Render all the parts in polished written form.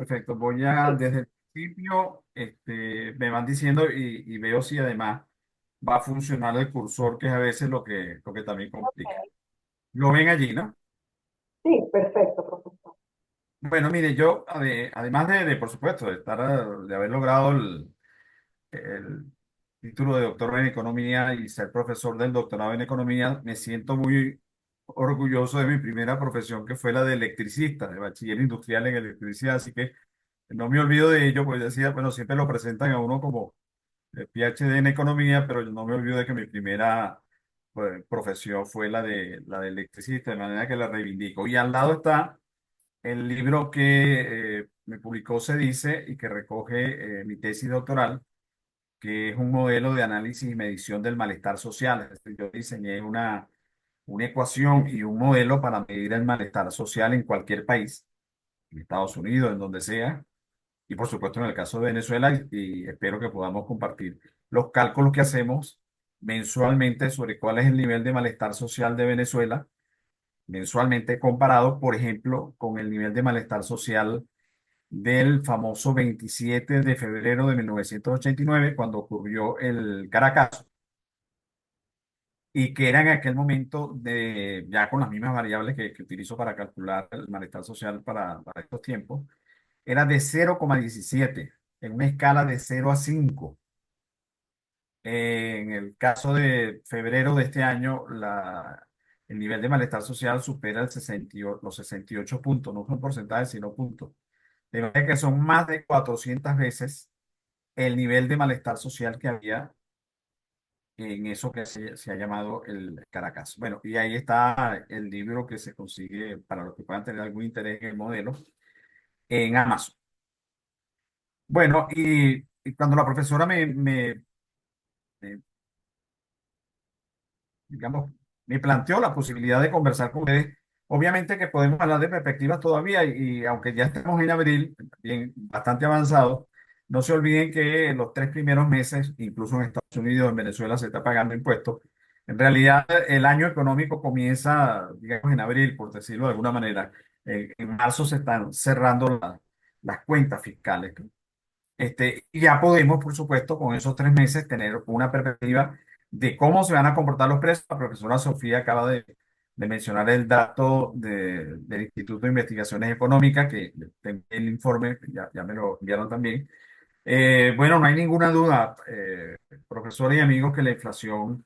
Perfecto, voy Sí, a desde el principio, me van diciendo y veo si además va a funcionar el cursor, que es a veces lo que también complica. ok. Lo ven allí, ¿no? Sí, perfecto, profesor. Bueno, mire, yo, además por supuesto, de haber logrado el título de doctor en economía y ser profesor del doctorado en economía, me siento muy orgulloso de mi primera profesión, que fue la de electricista, de bachiller industrial en electricidad, así que no me olvido de ello, pues decía, bueno, siempre lo presentan a uno como PhD en economía, pero yo no me olvido de que mi primera pues, profesión fue la de electricista, de manera que la reivindico. Y al lado está el libro que me publicó dice y que recoge mi tesis doctoral, que es un modelo de análisis y medición del malestar social. Es decir, yo diseñé una ecuación y un modelo para medir el malestar social en cualquier país, en Estados Unidos, en donde sea, y por supuesto en el caso de Venezuela, y espero que podamos compartir los cálculos que hacemos mensualmente sobre cuál es el nivel de malestar social de Venezuela, mensualmente comparado, por ejemplo, con el nivel de malestar social del famoso 27 de febrero de 1989, cuando ocurrió el Caracazo, y que era en aquel momento, ya con las mismas variables que utilizo para calcular el malestar social para estos tiempos, era de 0,17 en una escala de 0 a 5. En el caso de febrero de este año, el nivel de malestar social supera los 68 puntos, no son porcentajes, sino puntos. De manera que son más de 400 veces el nivel de malestar social que había en eso que se ha llamado el Caracas. Bueno, y ahí está el libro que se consigue para los que puedan tener algún interés en el modelo en Amazon. Bueno, y cuando la profesora me, digamos, me planteó la posibilidad de conversar con ustedes, obviamente que podemos hablar de perspectivas todavía y aunque ya estamos en abril, bien, bastante avanzado, no se olviden que en los 3 primeros meses, incluso en Estados Unidos, en Venezuela se está pagando impuestos. En realidad, el año económico comienza, digamos, en abril, por decirlo de alguna manera. En marzo se están cerrando las cuentas fiscales. Y ya podemos, por supuesto, con esos 3 meses tener una perspectiva de cómo se van a comportar los precios. La profesora Sofía acaba de mencionar el dato del Instituto de Investigaciones Económicas, que tengo el informe, ya me lo enviaron también. Bueno, no hay ninguna duda, profesores y amigos, que la inflación,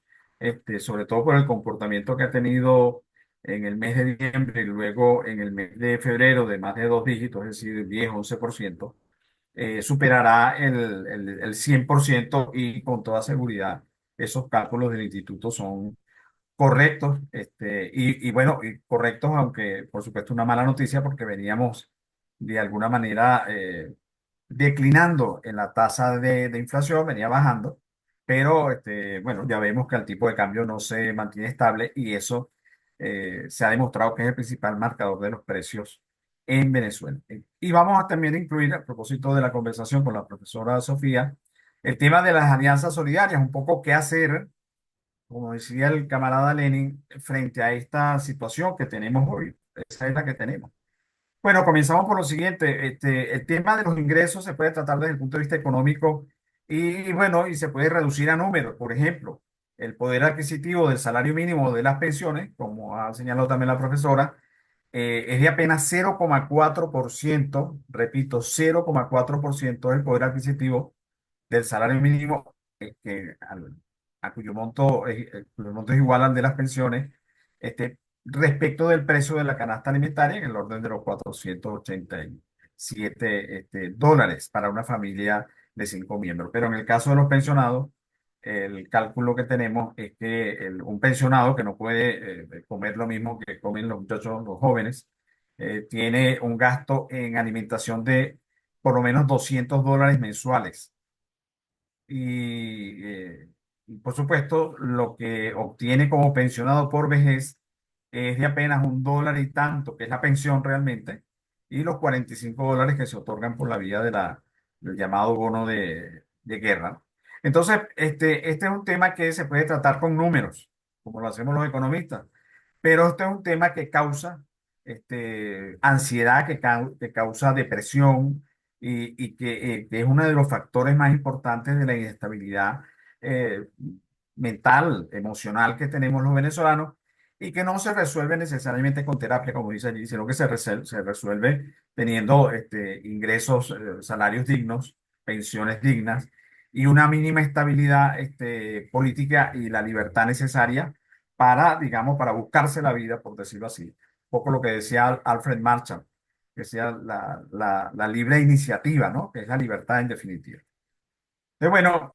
sobre todo por el comportamiento que ha tenido en el mes de diciembre y luego en el mes de febrero de más de 2 dígitos, es decir, 10-11%, superará el 100% y con toda seguridad esos cálculos del instituto son correctos, y bueno, y correctos, aunque por supuesto una mala noticia porque veníamos de alguna manera declinando en la tasa de inflación, venía bajando, pero bueno, ya vemos que el tipo de cambio no se mantiene estable y eso se ha demostrado que es el principal marcador de los precios en Venezuela. Y vamos a también incluir, a propósito de la conversación con la profesora Sofía, el tema de las alianzas solidarias, un poco qué hacer, como decía el camarada Lenin, frente a esta situación que tenemos hoy. Esa es la que tenemos. Bueno, comenzamos por lo siguiente. El tema de los ingresos se puede tratar desde el punto de vista económico y bueno, y se puede reducir a números. Por ejemplo, el poder adquisitivo del salario mínimo de las pensiones, como ha señalado también la profesora, es de apenas 0,4%, repito, 0,4% del poder adquisitivo del salario mínimo, a cuyo monto es igual al de las pensiones, respecto del precio de la canasta alimentaria en el orden de los 487 dólares para una familia de 5 miembros. Pero en el caso de los pensionados, el cálculo que tenemos es que un pensionado que no puede comer lo mismo que comen los muchachos, los jóvenes, tiene un gasto en alimentación de por lo menos $200 mensuales. Y por supuesto, lo que obtiene como pensionado por vejez es de apenas $1 y tanto, que es la pensión realmente, y los $45 que se otorgan por la vía del llamado bono de guerra. Entonces, este es un tema que se puede tratar con números, como lo hacemos los economistas, pero este es un tema que causa ansiedad que causa depresión que es uno de los factores más importantes de la inestabilidad eh, mental, emocional que tenemos los venezolanos y que no se resuelve necesariamente con terapia, como dice allí, sino que se resuelve teniendo ingresos, salarios dignos, pensiones dignas y una mínima estabilidad política y la libertad necesaria para, digamos, para buscarse la vida, por decirlo así. Un poco lo que decía Alfred Marshall, que decía la libre iniciativa, ¿no? Que es la libertad en definitiva. Bueno,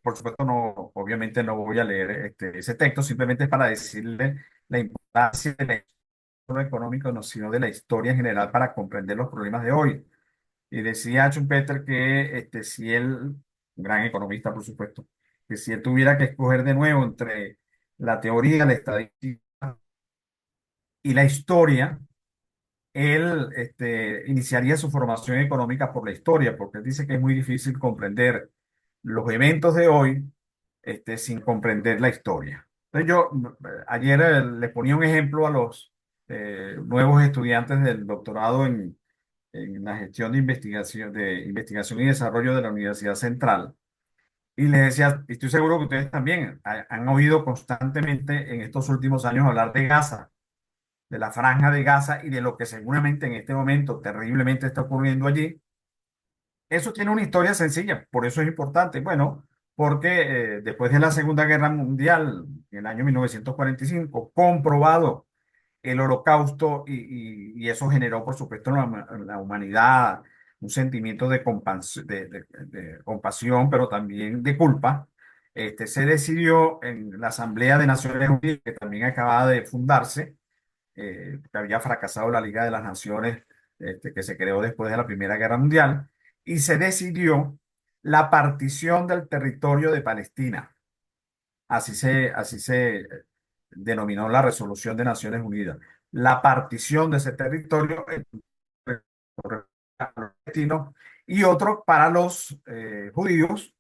por supuesto, no, obviamente no voy a leer ese texto, simplemente es para decirle la importancia del estudio económico, no, sino de la historia en general para comprender los problemas de hoy. Y decía Schumpeter que si él, un gran economista, por supuesto, que si él tuviera que escoger de nuevo entre la teoría, la estadística y la historia, él iniciaría su formación económica por la historia, porque él dice que es muy difícil comprender los eventos de hoy sin comprender la historia. Entonces ayer le ponía un ejemplo a los nuevos estudiantes del doctorado en la gestión de investigación y desarrollo de la Universidad Central. Y les decía, y estoy seguro que ustedes también han oído constantemente en estos últimos años hablar de Gaza, de la franja de Gaza y de lo que seguramente en este momento terriblemente está ocurriendo allí. Eso tiene una historia sencilla, por eso es importante. Bueno, porque después de la Segunda Guerra Mundial, en el año 1945, comprobado el holocausto y eso generó, por supuesto, en la humanidad un sentimiento de compasión, pero también de culpa. Se decidió en la Asamblea de Naciones Unidas, que también acababa de fundarse, que había fracasado la Liga de las Naciones, que se creó después de la Primera Guerra Mundial, y se decidió la partición del territorio de Palestina. Así se denominó la Resolución de Naciones Unidas. La partición de ese territorio para los palestinos y otro para los judíos,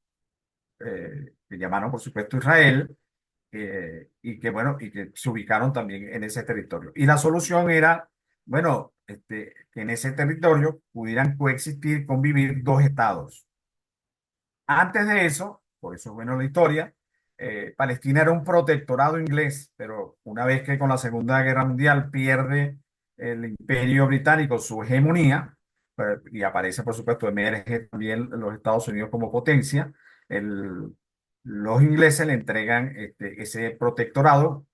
que llamaron por supuesto Israel, y que bueno, y que se ubicaron también en ese territorio. Y la solución era, bueno, que en ese territorio pudieran coexistir, convivir dos estados. Antes de eso, por eso es bueno la historia, Palestina era un protectorado inglés, pero una vez que con la Segunda Guerra Mundial pierde el Imperio Británico su hegemonía, y aparece, por supuesto, emerge también los Estados Unidos como potencia, el- los ingleses le entregan ese protectorado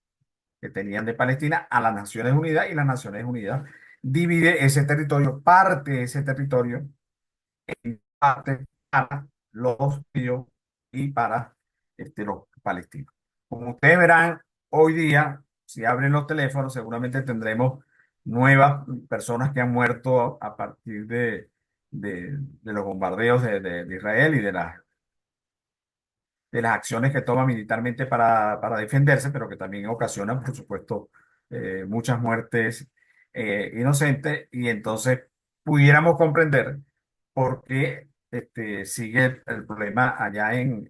que tenían de Palestina a las Naciones Unidas y las Naciones Unidas divide ese territorio, parte de ese territorio parte para los judíos y para los palestinos. Como ustedes verán, hoy día, si abren los teléfonos, seguramente tendremos nuevas personas que han muerto a partir de los bombardeos de Israel y de las acciones que toma militarmente para defenderse, pero que también ocasionan, por supuesto, muchas muertes inocentes. Y entonces pudiéramos comprender por qué sigue el problema allá en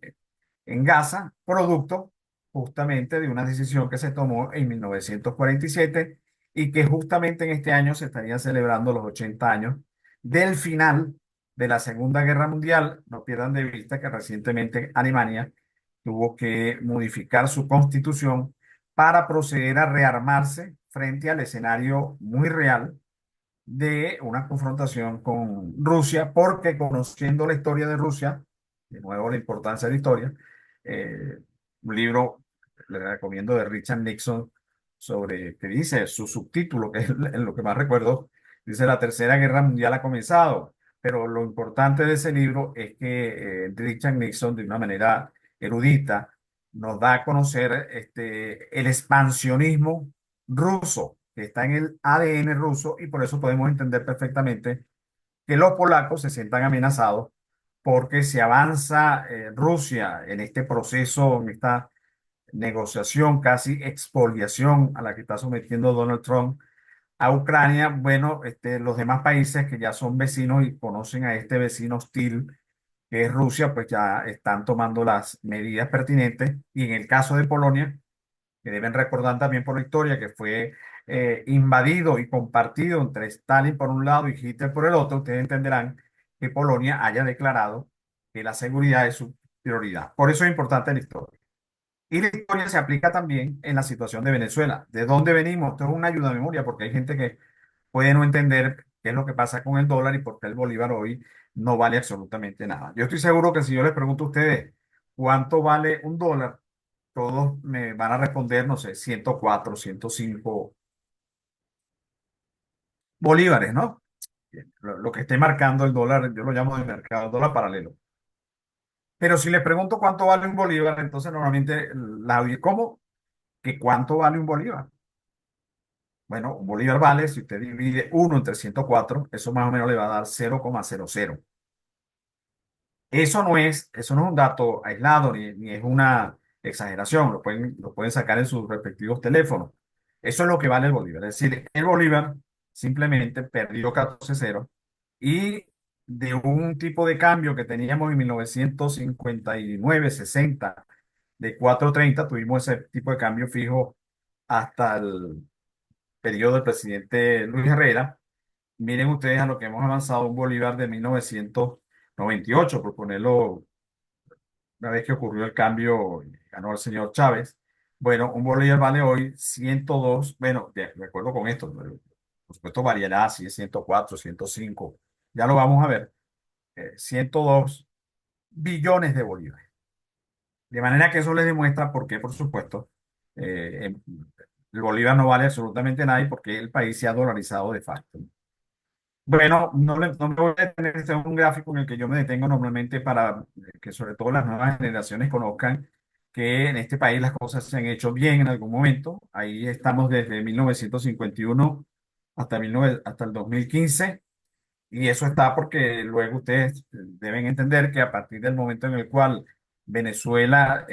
Gaza, producto justamente de una decisión que se tomó en 1947 y que justamente en este año se estarían celebrando los 80 años del final de la Segunda Guerra Mundial. No pierdan de vista que recientemente Alemania tuvo que modificar su constitución para proceder a rearmarse frente al escenario muy real de una confrontación con Rusia, porque conociendo la historia de Rusia, de nuevo la importancia de la historia, eh, un libro le recomiendo de Richard Nixon sobre, que dice su subtítulo, que es en lo que más recuerdo, dice La Tercera Guerra Mundial ha comenzado, pero lo importante de ese libro es que Richard Nixon, de una manera erudita, nos da a conocer el expansionismo ruso, que está en el ADN ruso, y por eso podemos entender perfectamente que los polacos se sientan amenazados porque si avanza Rusia en este proceso, en esta negociación, casi expoliación a la que está sometiendo Donald Trump a Ucrania, bueno, los demás países que ya son vecinos y conocen a este vecino hostil que es Rusia, pues ya están tomando las medidas pertinentes. Y en el caso de Polonia, que deben recordar también por la historia que fue invadido y compartido entre Stalin por un lado y Hitler por el otro, ustedes entenderán que Polonia haya declarado que la seguridad es su prioridad. Por eso es importante la historia. Y la historia se aplica también en la situación de Venezuela. ¿De dónde venimos? Esto es una ayuda a memoria porque hay gente que puede no entender qué es lo que pasa con el dólar y por qué el bolívar hoy no vale absolutamente nada. Yo estoy seguro que si yo les pregunto a ustedes cuánto vale un dólar, todos me van a responder, no sé, 104, 105 bolívares, ¿no? Lo que esté marcando el dólar, yo lo llamo de mercado, dólar paralelo. Pero si les pregunto cuánto vale un bolívar, entonces normalmente ¿cómo? ¿Que cuánto vale un bolívar? Bueno, un bolívar vale, si usted divide 1 entre 104, eso más o menos le va a dar 0,00. Eso no es un dato aislado ni es una exageración, lo pueden sacar en sus respectivos teléfonos. Eso es lo que vale el bolívar. Es decir, el bolívar simplemente perdió 14 ceros y de un tipo de cambio que teníamos en 1959, 60, de 4.30, tuvimos ese tipo de cambio fijo hasta el periodo del presidente Luis Herrera. Miren ustedes a lo que hemos avanzado un bolívar de 1998, por ponerlo una vez que ocurrió el cambio, ganó el señor Chávez. Bueno, un bolívar vale hoy 102, bueno, de acuerdo con esto, por supuesto variará si es 104, 105, ya lo vamos a ver, 102 billones de bolívares. De manera que eso les demuestra por qué, por supuesto, el bolívar no vale absolutamente nada y por qué el país se ha dolarizado de facto. Bueno, no me voy a detener, este es un gráfico en el que yo me detengo normalmente para que sobre todo las nuevas generaciones conozcan que en este país las cosas se han hecho bien en algún momento. Ahí estamos desde 1951 hasta el 2015 y eso está porque luego ustedes deben entender que a partir del momento en el cual Venezuela,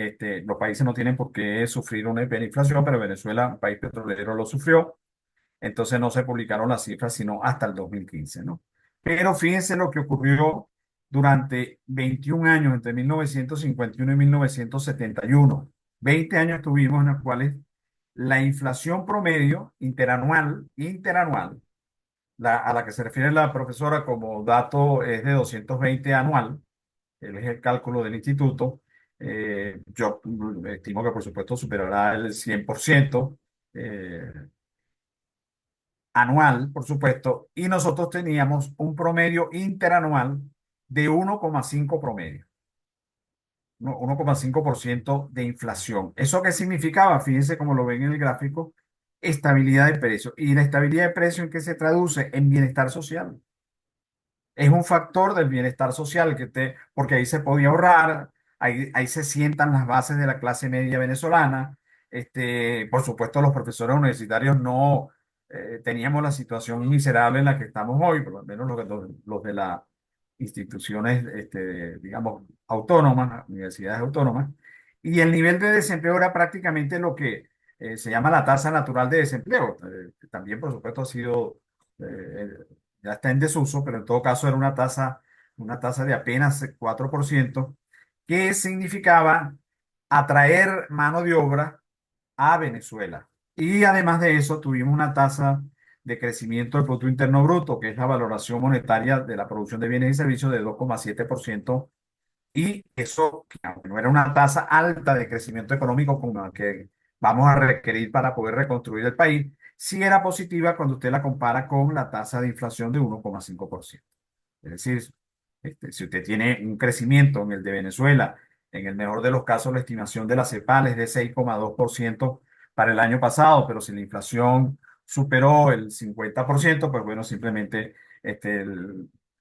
los países no tienen por qué sufrir una hiperinflación, pero Venezuela, un país petrolero, lo sufrió. Entonces no se publicaron las cifras sino hasta el 2015, ¿no? Pero fíjense lo que ocurrió durante 21 años, entre 1951 y 1971. 20 años tuvimos en los cuales la inflación promedio interanual, a la que se refiere la profesora como dato es de 220 anual, él es el cálculo del instituto. Yo estimo que por supuesto superará el 100%. Anual, por supuesto, y nosotros teníamos un promedio interanual de 1,5 promedio, 1,5% de inflación. ¿Eso qué significaba? Fíjense cómo lo ven en el gráfico, estabilidad de precio. ¿Y la estabilidad de precio en qué se traduce? En bienestar social. Es un factor del bienestar social porque ahí se podía ahorrar, ahí se sientan las bases de la clase media venezolana. Por supuesto, los profesores universitarios no teníamos la situación miserable en la que estamos hoy, por lo menos los de las instituciones, digamos, autónomas, universidades autónomas. Y el nivel de desempleo era prácticamente lo que se llama la tasa natural de desempleo. Que también, por supuesto, ha sido eh, ya está en desuso, pero en todo caso era una tasa de apenas 4%, que significaba atraer mano de obra a Venezuela. Y además de eso, tuvimos una tasa de crecimiento del Producto Interno Bruto, que es la valoración monetaria de la producción de bienes y servicios de 2,7%. Y eso, que aunque no era una tasa alta de crecimiento económico como la que vamos a requerir para poder reconstruir el país, sí era positiva cuando usted la compara con la tasa de inflación de 1,5%. Es decir, si usted tiene un crecimiento en el de Venezuela, en el mejor de los casos, la estimación de la CEPAL es de 6,2% para el año pasado, pero si la inflación superó el 50%, pues bueno, simplemente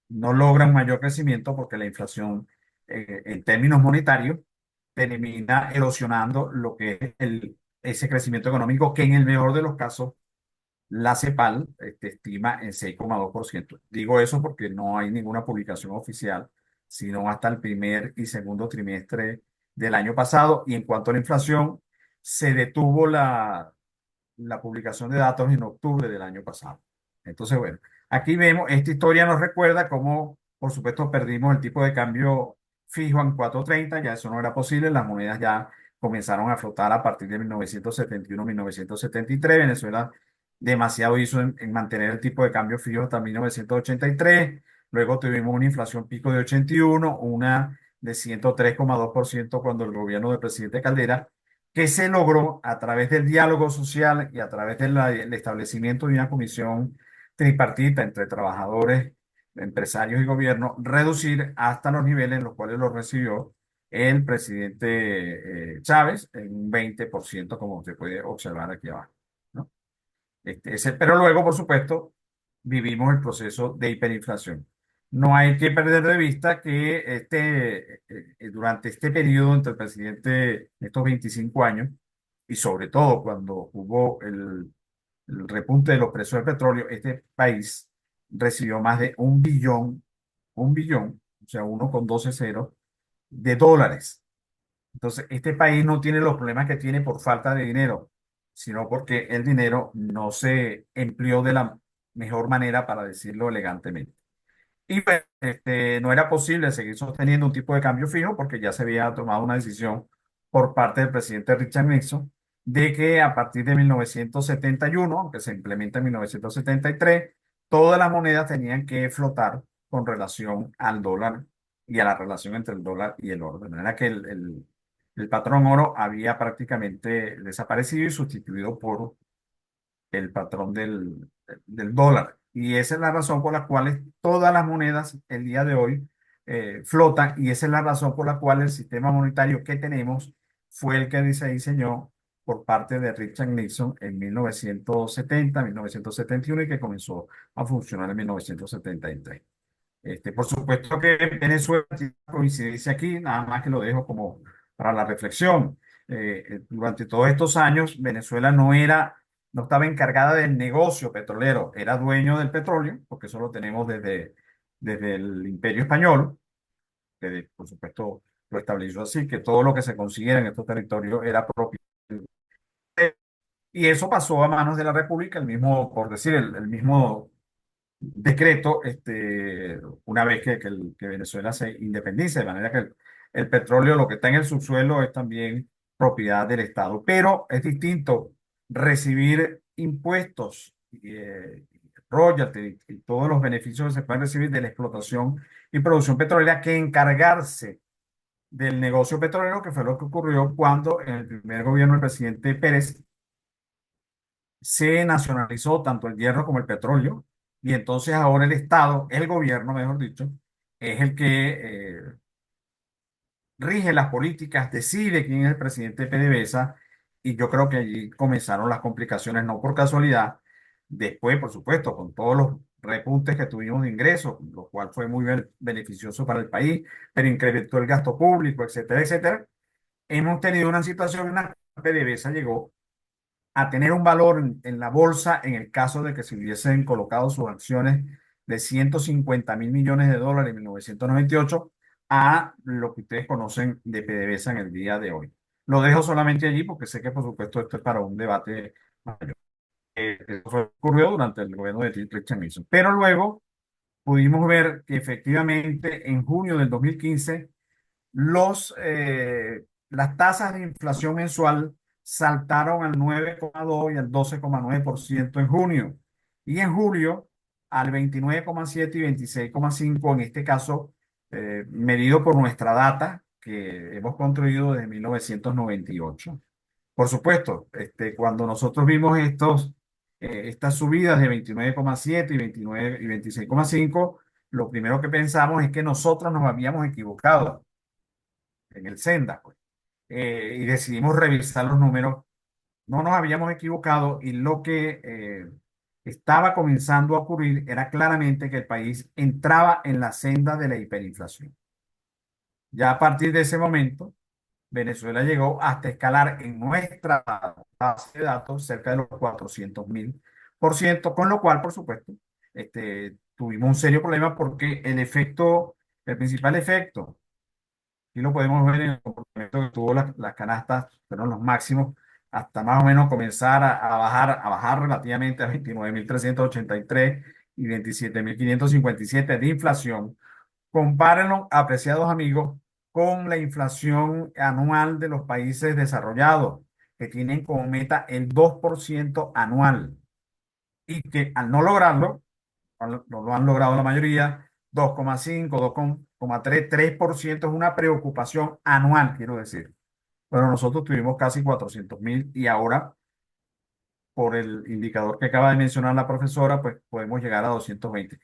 no logra un mayor crecimiento porque la inflación, en términos monetarios, termina erosionando lo que es ese crecimiento económico que en el mejor de los casos la CEPAL estima en 6,2%. Digo eso porque no hay ninguna publicación oficial, sino hasta el primer y segundo trimestre del año pasado. Y en cuanto a la inflación, se detuvo la publicación de datos en octubre del año pasado. Entonces, bueno, aquí vemos, esta historia nos recuerda cómo, por supuesto, perdimos el tipo de cambio fijo en 4.30, ya eso no era posible, las monedas ya comenzaron a flotar a partir de 1971, 1973. Venezuela demasiado hizo en mantener el tipo de cambio fijo hasta 1983. Luego tuvimos una inflación pico de 81, una de 103,2% cuando el gobierno del presidente Caldera, que se logró a través del diálogo social y a través del establecimiento de una comisión tripartita entre trabajadores, empresarios y gobierno, reducir hasta los niveles en los cuales lo recibió el presidente Chávez en un 20%, como se puede observar aquí abajo, ¿no? Pero luego, por supuesto, vivimos el proceso de hiperinflación. No hay que perder de vista que durante este periodo entre el presidente, estos 25 años, y sobre todo cuando hubo el repunte de los precios del petróleo, este país recibió más de un billón, o sea, 1,12 ceros de dólares. Entonces, este país no tiene los problemas que tiene por falta de dinero, sino porque el dinero no se empleó de la mejor manera, para decirlo elegantemente. Y pues, no era posible seguir sosteniendo un tipo de cambio fijo porque ya se había tomado una decisión por parte del presidente Richard Nixon de que a partir de 1971, que se implementa en 1973, todas las monedas tenían que flotar con relación al dólar y a la relación entre el dólar y el oro. De manera que el patrón oro había prácticamente desaparecido y sustituido por el patrón del dólar. Y esa es la razón por la cual todas las monedas el día de hoy flotan, y esa es la razón por la cual el sistema monetario que tenemos fue el que se diseñó por parte de Richard Nixon en 1970, 1971, y que comenzó a funcionar en 1973. Por supuesto que Venezuela tiene una coincidencia aquí, nada más que lo dejo como para la reflexión. Durante todos estos años, Venezuela no estaba encargada del negocio petrolero, era dueño del petróleo, porque eso lo tenemos desde el Imperio Español, que por supuesto lo estableció así, que todo lo que se consiguiera en estos territorios era propio. Y eso pasó a manos de la República, el mismo, por decir, el mismo decreto, una vez que Venezuela se independice, de manera que el petróleo, lo que está en el subsuelo, es también propiedad del Estado. Pero es distinto recibir impuestos, royalties y todos los beneficios que se pueden recibir de la explotación y producción petrolera, que encargarse del negocio petrolero, que fue lo que ocurrió cuando en el primer gobierno del presidente Pérez se nacionalizó tanto el hierro como el petróleo, y entonces ahora el Estado, el gobierno, mejor dicho, es el que rige las políticas, decide quién es el presidente de PDVSA, y yo creo que allí comenzaron las complicaciones, no por casualidad. Después, por supuesto, con todos los repuntes que tuvimos de ingresos, lo cual fue muy beneficioso para el país, pero incrementó el gasto público, etcétera, etcétera. Hemos tenido una situación en la que PDVSA llegó a tener un valor en la bolsa en el caso de que se hubiesen colocado sus acciones de 150.000 millones de dólares en 1998 a lo que ustedes conocen de PDVSA en el día de hoy. Lo dejo solamente allí porque sé que, por supuesto, esto es para un debate mayor. Ocurrió durante el gobierno de Richard Nixon. Pero luego pudimos ver que efectivamente en junio del 2015 las tasas de inflación mensual saltaron al 9,2 y al 12,9% en junio. Y en julio al 29,7 y 26,5, en este caso, medido por nuestra data que hemos construido desde 1998. Por supuesto, cuando nosotros vimos estas subidas de 29,7 y 29 y 26,5, lo primero que pensamos es que nosotros nos habíamos equivocado en el Senda, pues. Y decidimos revisar los números. No nos habíamos equivocado, y lo que estaba comenzando a ocurrir era claramente que el país entraba en la senda de la hiperinflación. Ya a partir de ese momento, Venezuela llegó hasta escalar en nuestra base de datos cerca de los 400.000%, con lo cual, por supuesto, tuvimos un serio problema porque el principal efecto, y lo podemos ver en el comportamiento que tuvo las canastas, fueron los máximos, hasta más o menos comenzar a bajar relativamente a 29.383 y 27.557 de inflación. Compárenlo, apreciados amigos, con la inflación anual de los países desarrollados, que tienen como meta el 2% anual y que al no lograrlo, no lo han logrado la mayoría, 2,5, 2,3, 3% es una preocupación anual, quiero decir. Bueno, nosotros tuvimos casi 400.000 y ahora, por el indicador que acaba de mencionar la profesora, pues podemos llegar a 220.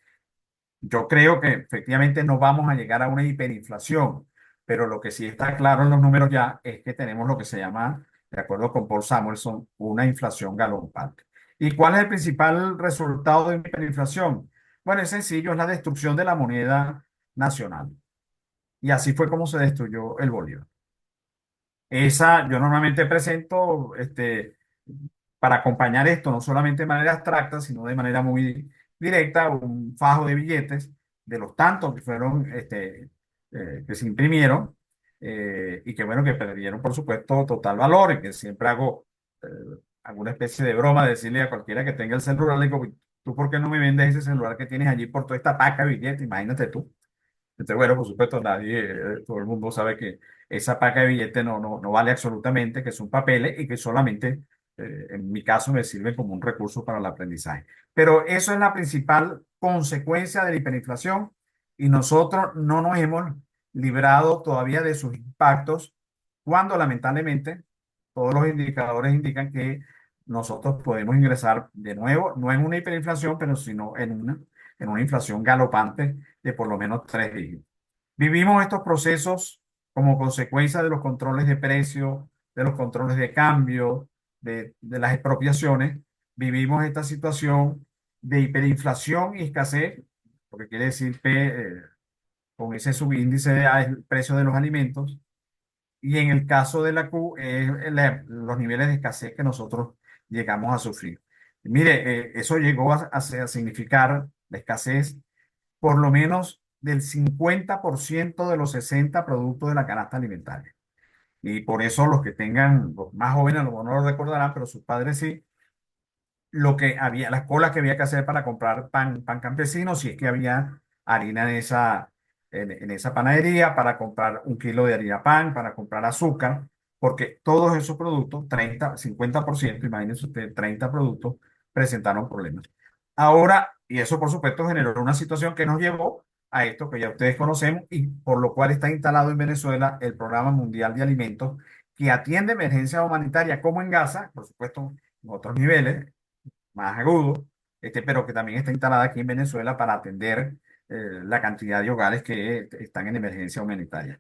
Yo creo que efectivamente no vamos a llegar a una hiperinflación, pero lo que sí está claro en los números ya es que tenemos lo que se llama, de acuerdo con Paul Samuelson, una inflación galopante. ¿Y cuál es el principal resultado de una hiperinflación? Bueno, es sencillo, es la destrucción de la moneda nacional. Y así fue como se destruyó el bolívar. Esa, yo normalmente presento para acompañar esto, no solamente de manera abstracta, sino de manera muy directa, un fajo de billetes de los tantos que fueron, que se imprimieron y que, bueno, que perdieron, por supuesto, total valor y que siempre hago eh, alguna especie de broma, de decirle a cualquiera que tenga el celular, le digo, ¿tú por qué no me vendes ese celular que tienes allí por toda esta paca de billetes? Imagínate tú. Entonces, bueno, por supuesto, nadie, todo el mundo sabe que esa paca de billete no vale absolutamente, que son papeles y que solamente, en mi caso, me sirven como un recurso para el aprendizaje. Pero eso es la principal consecuencia de la hiperinflación y nosotros no nos hemos librado todavía de sus impactos cuando lamentablemente todos los indicadores indican que nosotros podemos ingresar de nuevo, no en una hiperinflación, pero sino en una inflación galopante de por lo menos 3 dígitos. Vivimos estos procesos como consecuencia de los controles de precio, de los controles de cambio, de las expropiaciones. Vivimos esta situación de hiperinflación y escasez, porque quiere decir que con ese subíndice del precio de los alimentos. Y en el caso de la Q, los niveles de escasez que nosotros llegamos a sufrir. Mire, eso llegó a significar la escasez por lo menos del 50% de los 60 productos de la canasta alimentaria. Y por eso los que tengan, los más jóvenes a lo mejor no lo recordarán, pero sus padres sí, lo que había, las colas que había que hacer para comprar pan campesino, si es que había harina en esa panadería, para comprar 1 kilo de harina pan, para comprar azúcar, porque todos esos productos, 50%, imagínense usted, 30 productos, presentaron problemas. Ahora, y eso por supuesto generó una situación que nos llevó a esto que ya ustedes conocemos y por lo cual está instalado en Venezuela el Programa Mundial de Alimentos que atiende emergencias humanitarias como en Gaza, por supuesto, en otros niveles más agudo, pero que también está instalada aquí en Venezuela para atender la cantidad de hogares que están en emergencia humanitaria.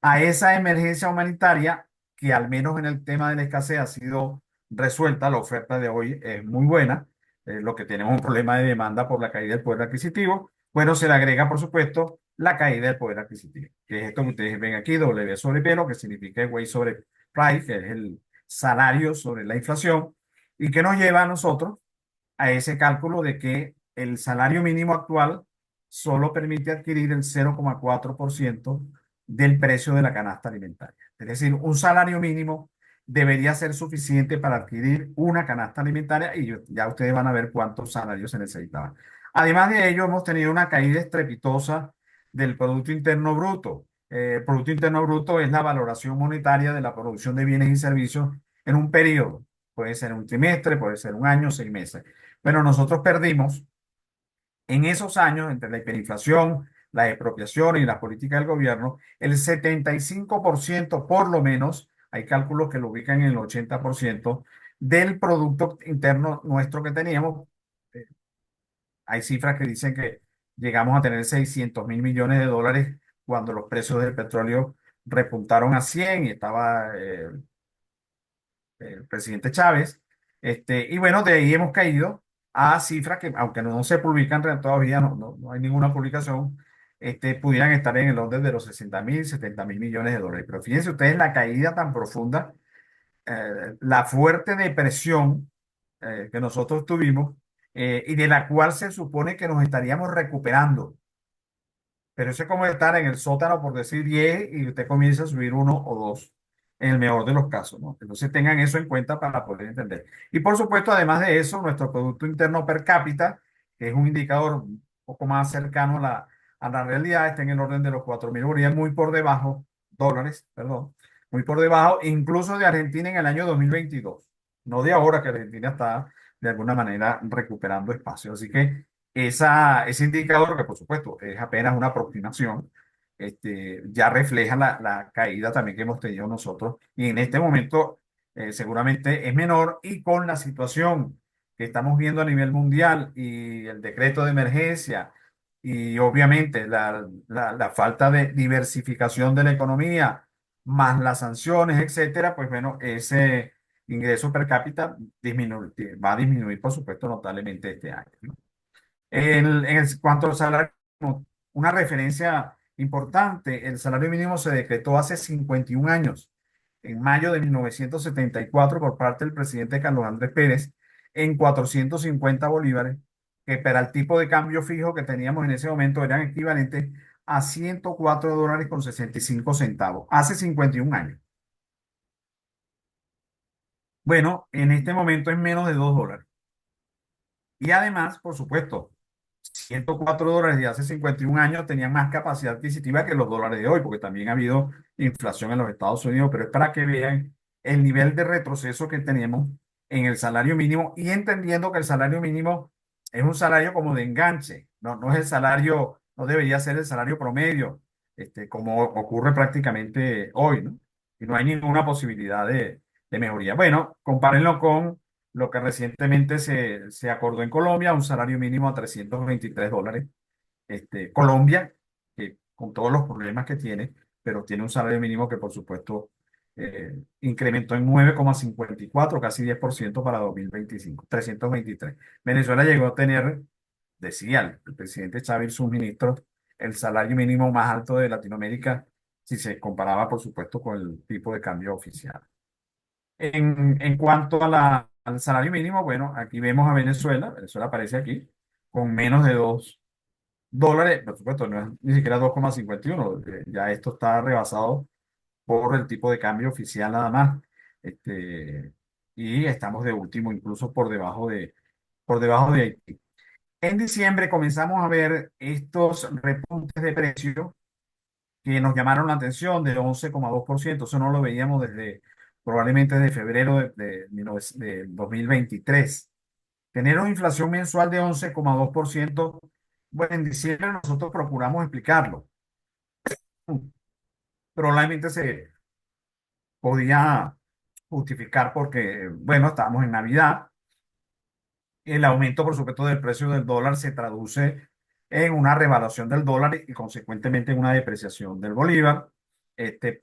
A esa emergencia humanitaria, que al menos en el tema de la escasez ha sido resuelta, la oferta de hoy es muy buena, lo que tenemos un problema de demanda por la caída del poder adquisitivo, bueno, se le agrega, por supuesto, la caída del poder adquisitivo, que es esto que ustedes ven aquí, W sobre P, lo que significa wage sobre price, que es el salario sobre la inflación, y que nos lleva a nosotros a ese cálculo de que el salario mínimo actual solo permite adquirir el 0,4% del precio de la canasta alimentaria. Es decir, un salario mínimo debería ser suficiente para adquirir una canasta alimentaria y ya ustedes van a ver cuántos salarios se necesitaban. Además de ello, hemos tenido una caída estrepitosa del Producto Interno Bruto. El Producto Interno Bruto es la valoración monetaria de la producción de bienes y servicios en un periodo. Puede ser un trimestre, puede ser un año, 6 meses. Bueno, nosotros perdimos en esos años, entre la hiperinflación, las expropiaciones y las políticas del gobierno, el 75% por lo menos, hay cálculos que lo ubican en el 80% del Producto Interno nuestro que teníamos. Eh, Hay cifras que dicen que llegamos a tener 600.000 millones de dólares cuando los precios del petróleo repuntaron a 100 y estaba el presidente Chávez. Y bueno, de ahí hemos caído a cifras que, aunque no se publican todavía, no hay ninguna publicación, pudieran estar en el orden de los 60.000, 70.000 millones de dólares. Pero fíjense ustedes la caída tan profunda, la fuerte depresión que nosotros tuvimos y de la cual se supone que nos estaríamos recuperando. Pero eso es como estar en el sótano, por decir 10 y usted comienza a subir uno o dos, en el mejor de los casos, ¿no? Entonces tengan eso en cuenta para poder entender. Y por supuesto, además de eso, nuestro Producto Interno per cápita, que es un indicador un poco más cercano a la realidad, está en el orden de los 4.000 bolívares, muy por debajo dólares, perdón, muy por debajo, incluso de Argentina en el año 2022, no de ahora que Argentina está de alguna manera recuperando espacio. Así que ese indicador, que por supuesto es apenas una aproximación, ya refleja la caída también que hemos tenido nosotros y en este momento seguramente es menor y con la situación que estamos viendo a nivel mundial y el decreto de emergencia y obviamente la falta de diversificación de la economía, más las sanciones, etcétera, pues bueno, ese ingreso per cápita va a disminuir, por supuesto, notablemente este año, ¿no? Cuanto al salario, mínimo, una referencia importante, el salario mínimo se decretó hace 51 años, en mayo de 1974, por parte del presidente Carlos Andrés Pérez, en 450 bolívares, que para el tipo de cambio fijo que teníamos en ese momento eran equivalentes a 104 dólares con 65 centavos, hace 51 años. Bueno, en este momento es menos de 2 dólares. Y además, por supuesto, 104 dólares de hace 51 años tenían más capacidad adquisitiva que los dólares de hoy, porque también ha habido inflación en los Estados Unidos, pero es para que vean el nivel de retroceso que tenemos en el salario mínimo y entendiendo que el salario mínimo es un salario como de enganche, no es el salario, no debería ser el salario promedio, como ocurre prácticamente hoy, ¿no? Y no hay ninguna posibilidad de mejoría. Bueno, compárenlo con lo que recientemente se acordó en Colombia, un salario mínimo a 323 dólares. Colombia, que con todos los problemas que tiene, pero tiene un salario mínimo que por supuesto incrementó en 9,54, casi 10% para 2025, 323. Venezuela llegó a tener, decía el presidente Chávez, sus ministros, el salario mínimo más alto de Latinoamérica, si se comparaba, por supuesto, con el tipo de cambio oficial. En cuanto al salario mínimo, bueno, aquí vemos a Venezuela, Venezuela aparece aquí, con menos de 2 dólares, por supuesto, no es ni siquiera 2,51, ya esto está rebasado por el tipo de cambio oficial nada más, y estamos de último, incluso por debajo de Haití. En diciembre comenzamos a ver estos repuntes de precios que nos llamaron la atención del 11,2%. Eso no lo veíamos desde probablemente de febrero de 2023. Tener una inflación mensual de 11,2%, bueno, en diciembre nosotros procuramos explicarlo. Probablemente se podía justificar porque, bueno, estábamos en Navidad. El aumento, por supuesto, del precio del dólar se traduce en una revaluación del dólar y consecuentemente en una depreciación del bolívar,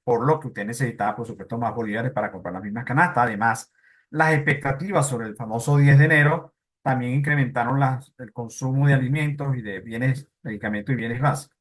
por lo que usted necesitaba, por supuesto, más bolívares para comprar las mismas canastas. Además, las expectativas sobre el famoso 10 de enero también incrementaron el consumo de alimentos y de bienes, medicamentos y bienes básicos.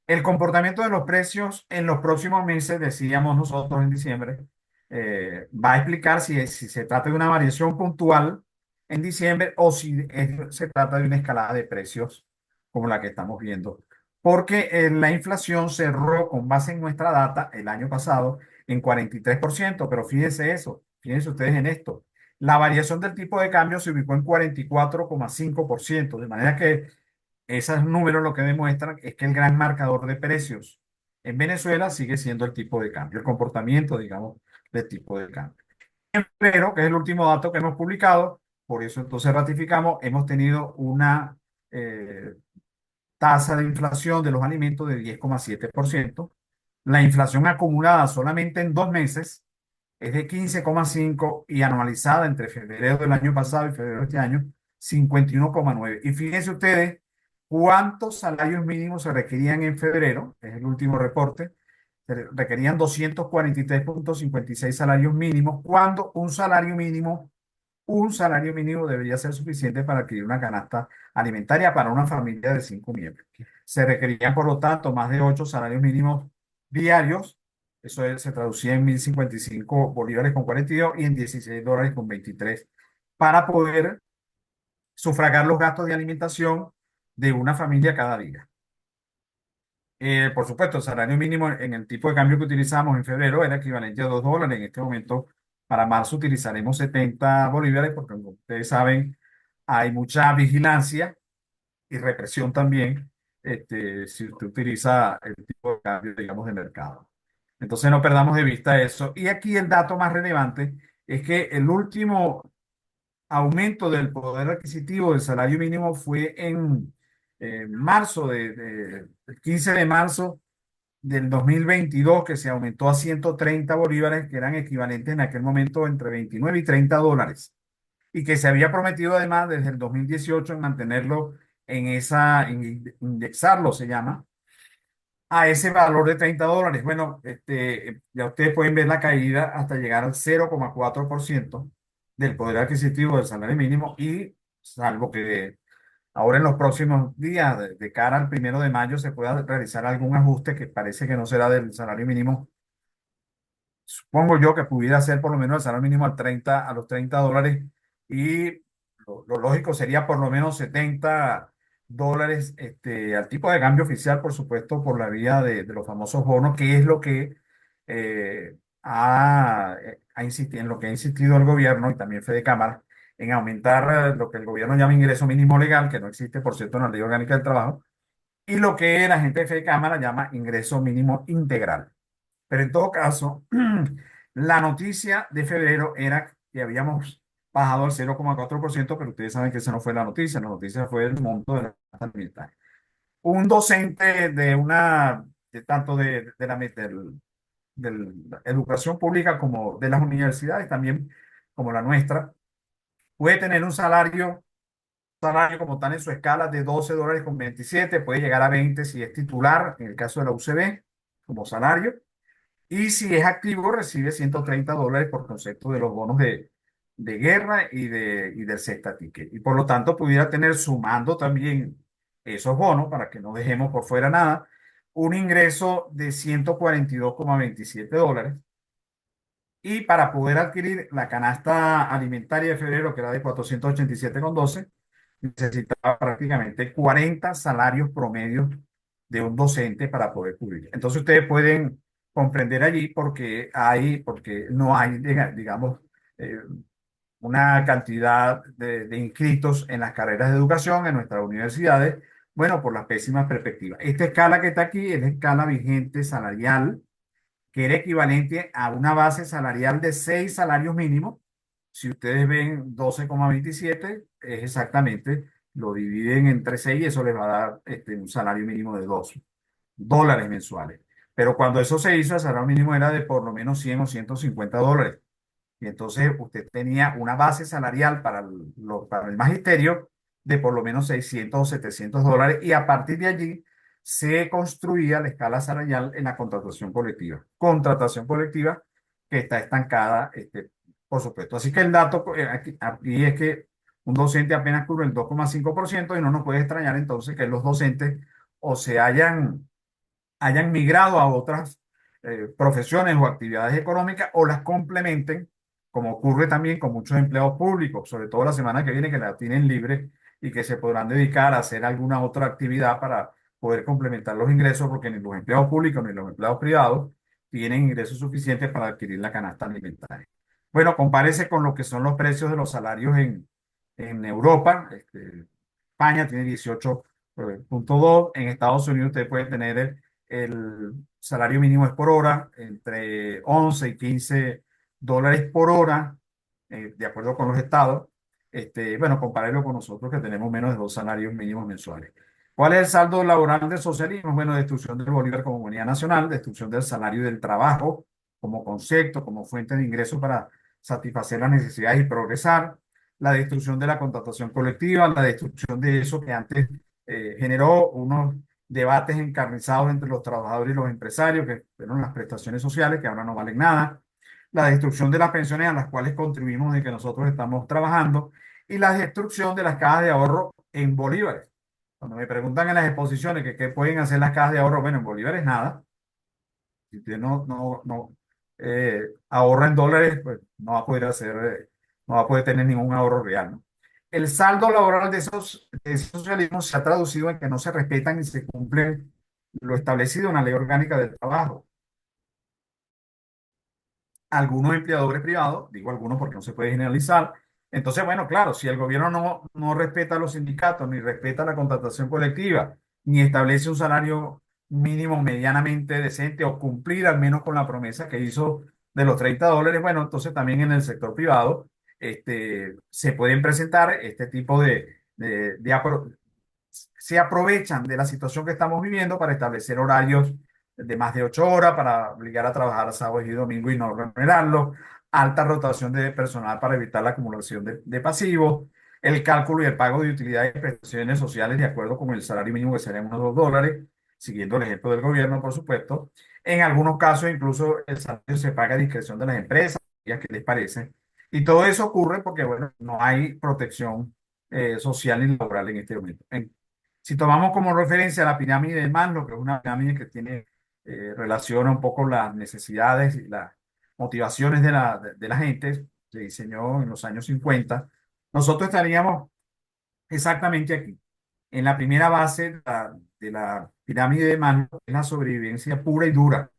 El comportamiento de los precios en los próximos meses, decíamos nosotros en diciembre, va a explicar si se trata de una variación puntual en diciembre o si se trata de una escalada de precios como la que estamos viendo. Porque la inflación cerró con base en nuestra data el año pasado en 43%, pero fíjense eso, fíjense ustedes en esto. La variación del tipo de cambio se ubicó en 44,5%, de manera que esos números lo que demuestran es que el gran marcador de precios en Venezuela sigue siendo el tipo de cambio, el comportamiento, digamos, del tipo de cambio. Pero, que es el último dato que hemos publicado, por eso entonces ratificamos, hemos tenido una eh, tasa de inflación de los alimentos de 10,7%. La inflación acumulada solamente en 2 meses es de 15,5 y anualizada entre febrero del año pasado y febrero de este año, 51,9. Y fíjense ustedes cuántos salarios mínimos se requerían en febrero, es el último reporte, se requerían 243,56 salarios mínimos, cuando un salario mínimo debería ser suficiente para adquirir una canasta alimentaria para una familia de 5 miembros. Se requerían, por lo tanto, más de 8 salarios mínimos diarios. Eso se traducía en 1.055 bolívares con 42 y en 16 dólares con 23 para poder sufragar los gastos de alimentación de una familia cada día. Por supuesto, el salario mínimo en el tipo de cambio que utilizamos en febrero era equivalente a 2 dólares. En este momento, para marzo, utilizaremos 70 bolívares porque, como ustedes saben, hay mucha vigilancia y represión también si usted utiliza el tipo de cambio, digamos, de mercado. Entonces no perdamos de vista eso. Y aquí el dato más relevante es que el último aumento del poder adquisitivo del salario mínimo fue en marzo, el 15 de marzo del 2022, que se aumentó a 130 bolívares, que eran equivalentes en aquel momento entre 29 y 30 dólares, y que se había prometido además desde el 2018 en mantenerlo indexarlo se llama, a ese valor de 30 dólares. Bueno, ya ustedes pueden ver la caída hasta llegar al 0,4% del poder adquisitivo del salario mínimo y salvo que ahora en los próximos días, de cara al 1 de mayo, se pueda realizar algún ajuste que parece que no será del salario mínimo. Supongo yo que pudiera ser por lo menos el salario mínimo a los 30 dólares y lo lógico sería por lo menos 70 dólares al tipo de cambio oficial, por supuesto, por la vía de los famosos bonos, que es lo que en lo que ha insistido el gobierno y también Fede Cámara en aumentar lo que el gobierno llama ingreso mínimo legal, que no existe, por cierto, en la Ley Orgánica del Trabajo, y lo que la gente de Fede Cámara llama ingreso mínimo integral. Pero en todo caso, la noticia de febrero era que habíamos bajado al 0,4%, pero ustedes saben que esa no fue la noticia fue el monto de la canasta alimentaria. Un docente tanto de la educación pública como de las universidades, también como la nuestra, puede tener un salario como tal en su escala de 12 dólares con 27, puede llegar a 20 si es titular, en el caso de la UCB, como salario. Y si es activo, recibe 130 dólares por concepto de los bonos de guerra y del Cesta Ticket. Y por lo tanto, pudiera tener, sumando también esos bonos, para que no dejemos por fuera nada, un ingreso de 142,27 dólares. Y para poder adquirir la canasta alimentaria de febrero, que era de 487,12, necesitaba prácticamente 40 salarios promedios de un docente para poder cubrir. Entonces ustedes pueden comprender allí porque no hay, digamos, eh, una cantidad de inscritos en las carreras de educación en nuestras universidades, bueno, por las pésimas perspectivas. Esta escala que está aquí es la escala vigente salarial, que era equivalente a una base salarial de 6 salarios mínimos. Si ustedes ven 12,27 es exactamente, lo dividen entre 6 y eso les va a dar un salario mínimo de 2 dólares mensuales. Pero cuando eso se hizo, el salario mínimo era de por lo menos 100 o 150 dólares. Y entonces usted tenía una base salarial para el magisterio de por lo menos 600 o 700 dólares y a partir de allí se construía la escala salarial en la contratación colectiva. Contratación colectiva que está estancada, por supuesto. Así que el dato aquí es que un docente apenas cubre el 2,5% y no nos puede extrañar entonces que los docentes o se hayan migrado a otras profesiones o actividades económicas o las complementen, como ocurre también con muchos empleados públicos, sobre todo la semana que viene que la tienen libre y que se podrán dedicar a hacer alguna otra actividad para poder complementar los ingresos, porque ni los empleados públicos ni los empleados privados tienen ingresos suficientes para adquirir la canasta alimentaria. Bueno, compárese con lo que son los precios de los salarios en Europa. España tiene 18,2. En Estados Unidos usted puede tener el salario mínimo es por hora, entre 11 y 15 dólares por hora, de acuerdo con los estados. Bueno, compárelo con nosotros que tenemos menos de 2 salarios mínimos mensuales. ¿Cuál es el saldo laboral del socialismo? Bueno, destrucción del Bolívar como moneda nacional, destrucción del salario y del trabajo como concepto, como fuente de ingresos para satisfacer las necesidades y progresar, la destrucción de la contratación colectiva, la destrucción de eso que antes generó unos debates encarnizados entre los trabajadores y los empresarios, que fueron las prestaciones sociales, que ahora no valen nada, la destrucción de las pensiones a las cuales contribuimos de que nosotros estamos trabajando, y la destrucción de las cajas de ahorro en bolívares. Cuando me preguntan en las exposiciones que qué pueden hacer las cajas de ahorro, bueno, en bolívares nada. Si usted no ahorra en dólares, pues no va a poder tener ningún ahorro real, ¿no? El saldo laboral de esos socialismos se ha traducido en que no se respetan ni se cumplen lo establecido en la Ley Orgánica del Trabajo. Algunos empleadores privados, digo algunos porque no se puede generalizar, entonces, bueno, claro, si el gobierno no respeta a los sindicatos, ni respeta la contratación colectiva, ni establece un salario mínimo medianamente decente o cumplir al menos con la promesa que hizo de los $30, bueno, entonces también en el sector privado se pueden presentar este tipo se aprovechan de la situación que estamos viviendo para establecer horarios de más de 8 horas, para obligar a trabajar sábados y domingos y no remunerarlos, alta rotación de personal para evitar la acumulación de pasivos, el cálculo y el pago de utilidades y prestaciones sociales de acuerdo con el salario mínimo que serían unos $2, siguiendo el ejemplo del gobierno, por supuesto. En algunos casos, incluso el salario se paga a discreción de las empresas, ya que les parece. Y todo eso ocurre porque, bueno, no hay protección social y laboral en este momento. Si tomamos como referencia la pirámide de Maslow, que es una pirámide que tiene, relaciona un poco las necesidades y las motivaciones de la gente, se diseñó en los años 50, nosotros estaríamos exactamente aquí. En la primera base de la pirámide de Maslow es la sobrevivencia pura y dura.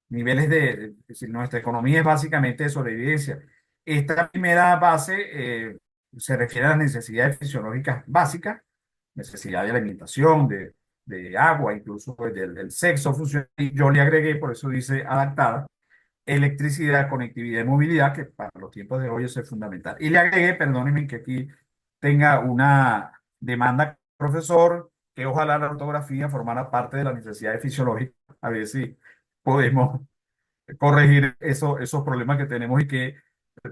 Niveles es decir, nuestra economía es básicamente de sobrevivencia. Esta primera base se refiere a las necesidades fisiológicas básicas, necesidad de alimentación, de agua, incluso pues, del sexo funcional. Y yo le agregué, por eso dice adaptada, electricidad, conectividad y movilidad, que para los tiempos de hoy eso es fundamental. Y le agregué, perdónenme que aquí tenga una demanda, profesor, que ojalá la ortografía formara parte de las necesidades fisiológicas, a ver si podemos corregir esos problemas que tenemos y que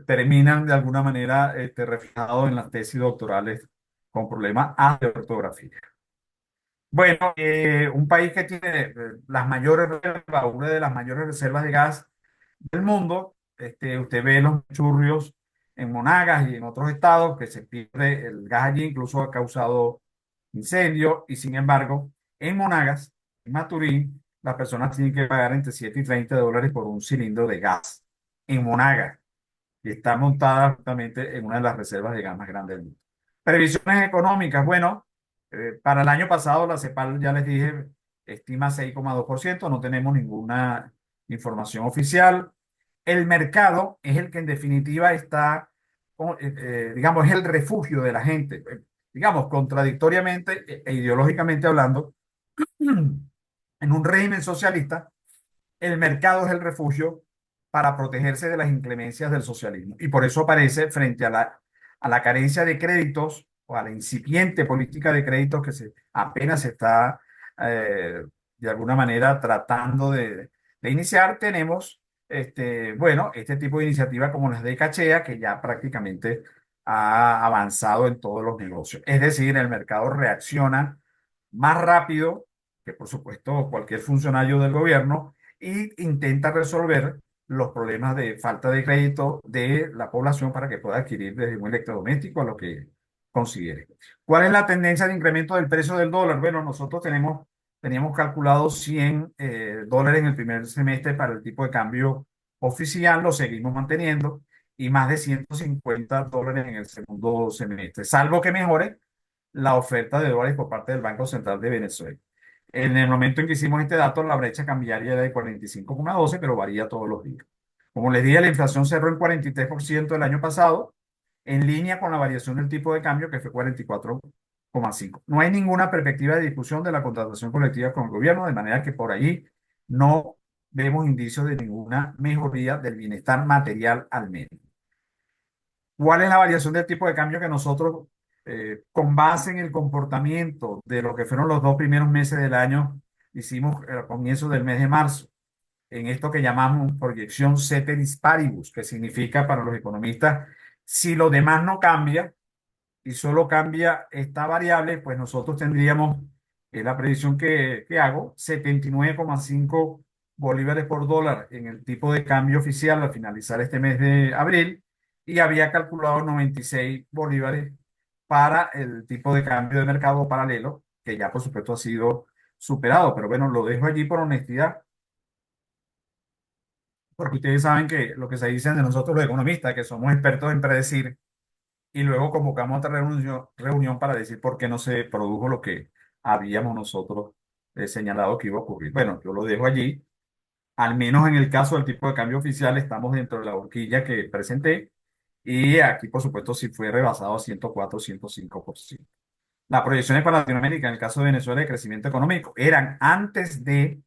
terminan de alguna manera reflejados en las tesis doctorales con problemas de ortografía. Bueno, un país que tiene las mayores reservas, una de las mayores reservas de gas del mundo, usted ve los churrios en Monagas y en otros estados que se pierde el gas allí, incluso ha causado incendios, y sin embargo, en Monagas, en Maturín, las personas tienen que pagar entre $7 y $30 por un cilindro de gas en Monagas, y está montada justamente en una de las reservas de gas más grandes del mundo. Previsiones económicas, bueno, para el año pasado la CEPAL, ya les dije, estima 6,2%, no tenemos ninguna información oficial. El mercado es el que en definitiva está, digamos, es el refugio de la gente. Digamos, contradictoriamente e ideológicamente hablando, en un régimen socialista, el mercado es el refugio para protegerse de las inclemencias del socialismo. Y por eso aparece frente a la carencia de créditos o a la incipiente política de créditos que apenas se está eh, de alguna manera tratando de iniciar, tenemos bueno, este tipo de iniciativas como las de Cachea, que ya prácticamente ha avanzado en todos los negocios. Es decir, el mercado reacciona más rápido que, por supuesto, cualquier funcionario del gobierno y intenta resolver los problemas de falta de crédito de la población para que pueda adquirir desde un electrodoméstico a lo que considere. ¿Cuál es la tendencia de incremento del precio del dólar? Bueno, nosotros teníamos calculado $100 en el primer semestre para el tipo de cambio oficial, lo seguimos manteniendo, y más de $150 en el segundo semestre, salvo que mejore la oferta de dólares por parte del Banco Central de Venezuela. En el momento en que hicimos este dato, la brecha cambiaria era de 45,12, pero varía todos los días. Como les dije, la inflación cerró en 43% el año pasado, en línea con la variación del tipo de cambio, que fue 44,5. No hay ninguna perspectiva de discusión de la contratación colectiva con el gobierno, de manera que por allí no vemos indicios de ninguna mejoría del bienestar material al menos. ¿Cuál es la variación del tipo de cambio que nosotros, con base en el comportamiento de lo que fueron los 2 primeros meses del año, hicimos a comienzo del mes de marzo, en esto que llamamos proyección ceteris paribus, que significa para los economistas, si lo demás no cambia y solo cambia esta variable, pues nosotros tendríamos, la predicción que hago, 79,5 bolívares por dólar en el tipo de cambio oficial al finalizar este mes de abril, y había calculado 96 bolívares para el tipo de cambio de mercado paralelo, que ya por supuesto ha sido superado, pero bueno, lo dejo allí por honestidad, porque ustedes saben que lo que se dice de nosotros los economistas, que somos expertos en predecir, y luego convocamos otra reunión para decir por qué no se produjo lo que habíamos nosotros señalado que iba a ocurrir. Bueno, yo lo dejo allí. Al menos en el caso del tipo de cambio oficial, estamos dentro de la horquilla que presenté. Y aquí, por supuesto, sí fue rebasado a 104, 105%. Las proyecciones para Latinoamérica, en el caso de Venezuela, de crecimiento económico, eran antes de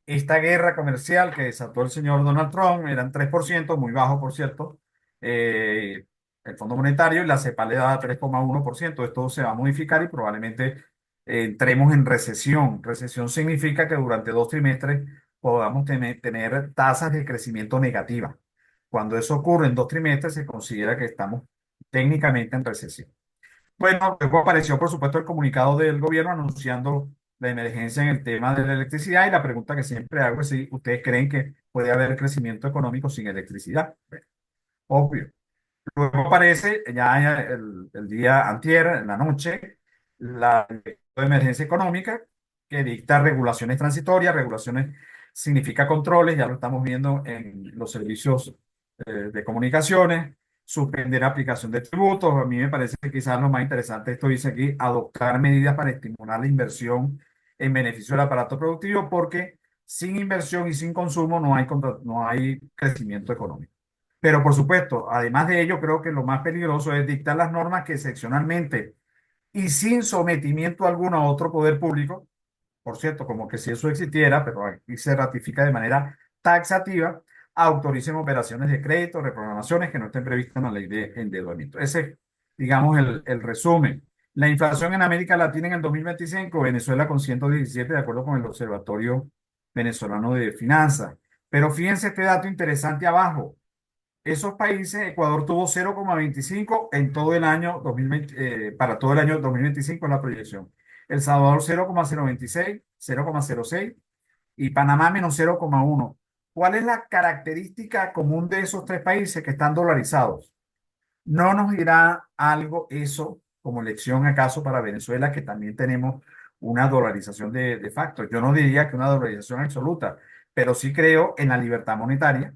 esta guerra comercial que desató el señor Donald Trump, eran 3%, muy bajo, por cierto, eh, el Fondo Monetario, y la CEPAL le daba 3,1%. Esto se va a modificar y probablemente entremos en recesión. Recesión significa que durante 2 trimestres podamos tener tasas de crecimiento negativas. Cuando eso ocurre en 2 trimestres, se considera que estamos técnicamente en recesión. Bueno, luego apareció, por supuesto, el comunicado del gobierno anunciando la emergencia en el tema de la electricidad, y la pregunta que siempre hago es si ustedes creen que puede haber crecimiento económico sin electricidad. Bueno, obvio. Luego aparece ya el día antier, en la noche, la Directiva de Emergencia Económica, que dicta regulaciones transitorias. Regulaciones significa controles, ya lo estamos viendo en los servicios de comunicaciones. Suspender aplicación de tributos. A mí me parece que quizás lo más interesante, esto dice aquí, adoptar medidas para estimular la inversión en beneficio del aparato productivo, porque sin inversión y sin consumo no hay crecimiento económico. Pero por supuesto, además de ello, creo que lo más peligroso es dictar las normas que excepcionalmente y sin sometimiento alguno a otro poder público, por cierto, como que si eso existiera, pero aquí se ratifica de manera taxativa, autoricen operaciones de crédito, reprogramaciones que no estén previstas en la ley de endeudamiento. Ese es, digamos, el resumen. La inflación en América Latina en el 2025, Venezuela con 117, de acuerdo con el Observatorio Venezolano de Finanzas. Pero fíjense este dato interesante abajo. Esos países, Ecuador tuvo 0,25 en todo el año 2020, para todo el año 2025 en la proyección. El Salvador 0,026, 0,06 y Panamá menos 0,1. ¿Cuál es la característica común de esos tres países que están dolarizados? ¿No nos dirá algo eso como lección acaso para Venezuela, que también tenemos una dolarización de facto? Yo no diría que una dolarización absoluta, pero sí creo en la libertad monetaria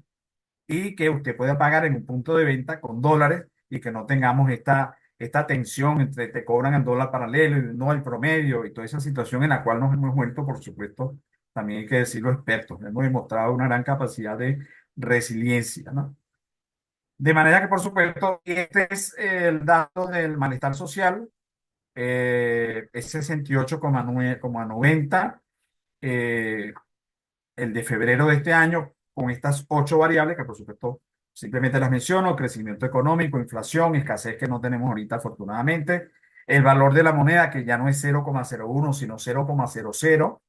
y que usted pueda pagar en un punto de venta con dólares y que no tengamos esta tensión entre te cobran el dólar paralelo y no el promedio y toda esa situación en la cual nos hemos vuelto, por supuesto, también hay que decirlo, expertos. Hemos demostrado una gran capacidad de resiliencia, ¿no? De manera que, por supuesto, este es el dato del malestar social, es 68,90. El de febrero de este año, con estas 8 variables que por supuesto simplemente las menciono: crecimiento económico, inflación, escasez que no tenemos ahorita afortunadamente, el valor de la moneda que ya no es 0,01 sino 0,00,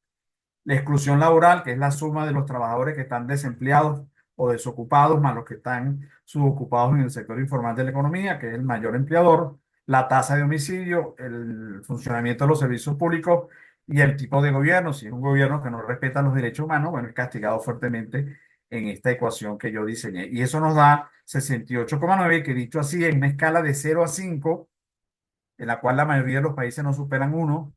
la exclusión laboral, que es la suma de los trabajadores que están desempleados o desocupados, más los que están subocupados en el sector informal de la economía, que es el mayor empleador, la tasa de homicidio, el funcionamiento de los servicios públicos y el tipo de gobierno. Si es un gobierno que no respeta los derechos humanos, bueno, es castigado fuertemente en esta ecuación que yo diseñé. Y eso nos da 68,9, que dicho así, en una escala de 0 a 5, en la cual la mayoría de los países no superan 1,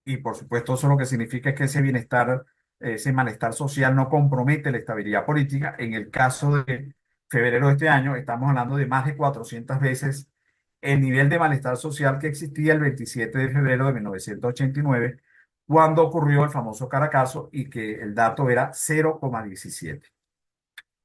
y por supuesto, eso lo que significa es que ese bienestar, ese malestar social no compromete la estabilidad política. En el caso de febrero de este año, estamos hablando de más de 400 veces el nivel de malestar social que existía el 27 de febrero de 1989, cuando ocurrió el famoso Caracazo y que el dato era 0,17,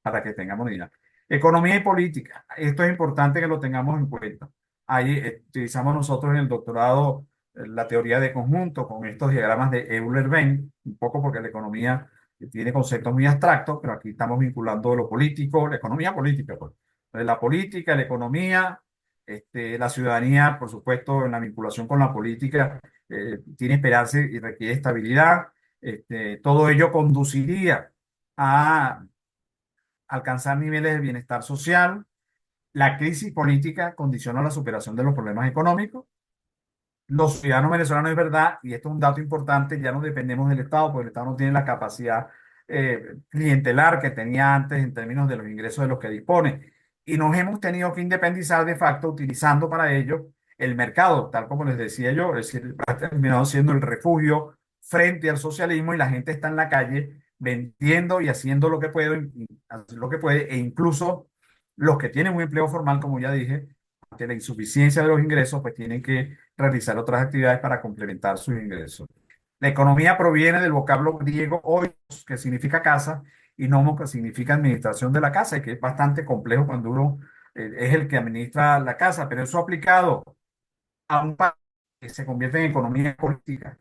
para que tengamos una idea. Economía y política. Esto es importante que lo tengamos en cuenta. Ahí utilizamos nosotros en el doctorado la teoría de conjunto con estos diagramas de Euler-Venn, un poco porque la economía tiene conceptos muy abstractos, pero aquí estamos vinculando lo político, la economía política, pues. La política, la economía, la ciudadanía, por supuesto, en la vinculación con la política, tiene esperanza y requiere estabilidad. Todo ello conduciría a alcanzar niveles de bienestar social. La crisis política condiciona la superación de los problemas económicos. Los ciudadanos venezolanos, es verdad, y esto es un dato importante, ya no dependemos del Estado, porque el Estado no tiene la capacidad clientelar que tenía antes en términos de los ingresos de los que dispone. Y nos hemos tenido que independizar de facto, utilizando para ello el mercado, tal como les decía yo, es decir, ha terminado siendo el refugio frente al socialismo, y la gente está en la calle vendiendo y haciendo lo que puede, e incluso los que tienen un empleo formal, como ya dije, ante la insuficiencia de los ingresos, pues tienen que realizar otras actividades para complementar sus ingresos. La economía proviene del vocablo griego oikos, que significa casa, y nomos, que significa administración de la casa, y que es bastante complejo cuando uno es el que administra la casa, pero eso aplicado a un país se convierte en economía política.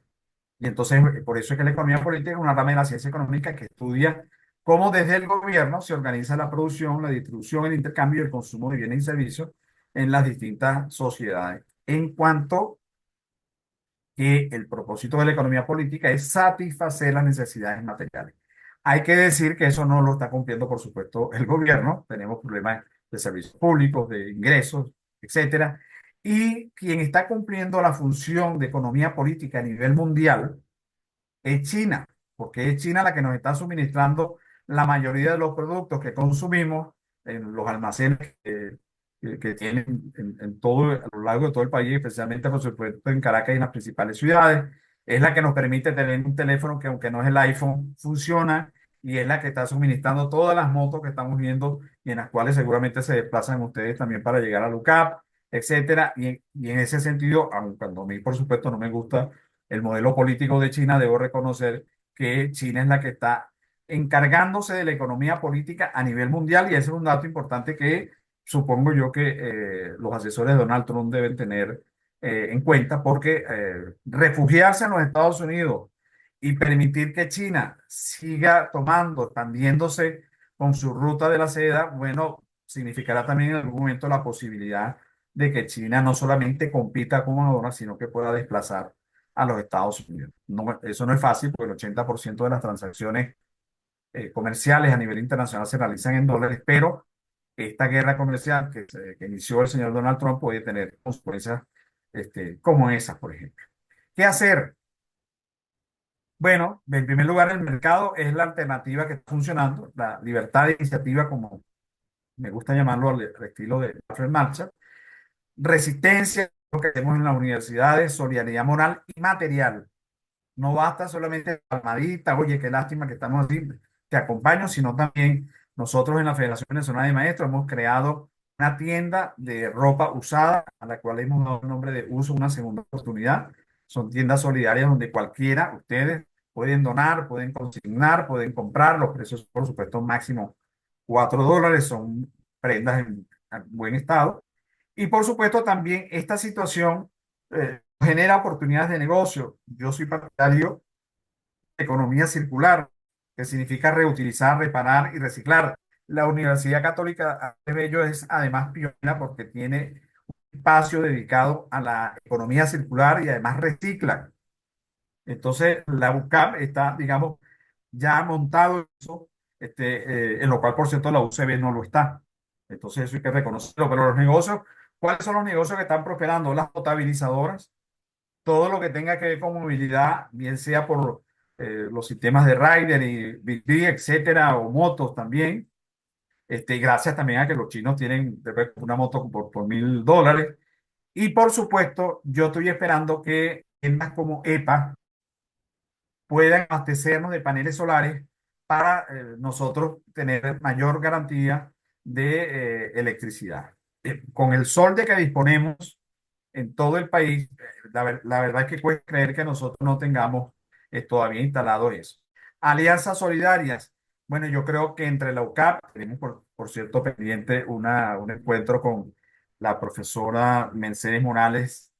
Y entonces, por eso es que la economía política es una rama de la ciencia económica que estudia cómo desde el gobierno se organiza la producción, la distribución, el intercambio y el consumo de bienes y servicios en las distintas sociedades. En cuanto que el propósito de la economía política es satisfacer las necesidades materiales. Hay que decir que eso no lo está cumpliendo, por supuesto, el gobierno. Tenemos problemas de servicios públicos, de ingresos, etcétera. Y quien está cumpliendo la función de economía política a nivel mundial es China, porque es China la que nos está suministrando la mayoría de los productos que consumimos en los almacenes que tienen en todo, a lo largo de todo el país, especialmente por supuesto en Caracas y en las principales ciudades. Es la que nos permite tener un teléfono que aunque no es el iPhone, funciona y es la que está suministrando todas las motos que estamos viendo y en las cuales seguramente se desplazan ustedes también para llegar a LUCAP, etcétera. Y en ese sentido, aun cuando a mí por supuesto no me gusta el modelo político de China, debo reconocer que China es la que está encargándose de la economía política a nivel mundial y ese es un dato importante que supongo yo que los asesores de Donald Trump deben tener en cuenta porque refugiarse en los Estados Unidos y permitir que China siga tomando, expandiéndose con su ruta de la seda, bueno, significará también en algún momento la posibilidad de que China no solamente compita como ahora, sino que pueda desplazar a los Estados Unidos. No, eso no es fácil porque el 80% de las transacciones comerciales a nivel internacional se realizan en dólares, pero esta guerra comercial que inició el señor Donald Trump puede tener consecuencias como esas, por ejemplo. ¿Qué hacer? Bueno, en primer lugar, el mercado es la alternativa que está funcionando, la libertad de iniciativa, como me gusta llamarlo al estilo de Alfred Marshall, resistencia, lo que tenemos en las universidades, solidaridad moral y material. No basta solamente palmadita, oye, qué lástima que estamos así, te acompaño, sino también nosotros en la Federación Venezolana de Maestros hemos creado una tienda de ropa usada a la cual hemos dado el nombre de Uso una Segunda Oportunidad. Son tiendas solidarias donde cualquiera, ustedes pueden donar, pueden consignar, pueden comprar. Los precios, por supuesto, máximo $4. Son prendas en buen estado. Y por supuesto también esta situación genera oportunidades de negocio. Yo soy partidario de economía circular, que significa reutilizar, reparar y reciclar. La Universidad Católica de Bello es además pionera porque tiene un espacio dedicado a la economía circular y además recicla. Entonces, la UCAP está, digamos, ya montado eso, en lo cual, por cierto, la UCB no lo está. Entonces, eso hay que reconocerlo. Pero los negocios, ¿cuáles son los negocios que están prosperando? Las potabilizadoras, todo lo que tenga que ver con movilidad, bien sea por los sistemas de rider y BB, etcétera, o motos también. Gracias también a que los chinos tienen de repente, una moto por $1.000. Y por supuesto, yo estoy esperando que tiendas como EPA puedan abastecernos de paneles solares para nosotros tener mayor garantía de electricidad. Con el sol de que disponemos en todo el país, la verdad es que cuesta creer que nosotros no tengamos todavía instalado eso. Alianzas solidarias. Bueno, yo creo que entre la UCAP, tenemos por cierto pendiente un encuentro con la profesora Mercedes Morales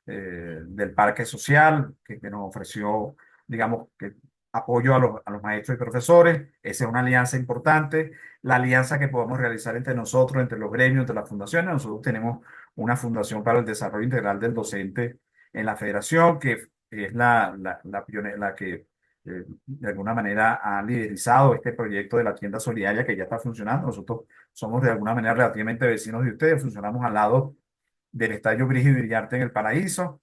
del Parque Social, que nos ofreció, digamos, que apoyo a los maestros y profesores. Esa es una alianza importante. La alianza que podemos realizar entre nosotros, entre los gremios, entre las fundaciones. Nosotros tenemos una fundación para el desarrollo integral del docente en la federación, que es la que de alguna manera ha liderizado este proyecto de la tienda solidaria que ya está funcionando. Nosotros somos de alguna manera relativamente vecinos de ustedes, funcionamos al lado del Estadio Brígido Iriarte en el Paraíso.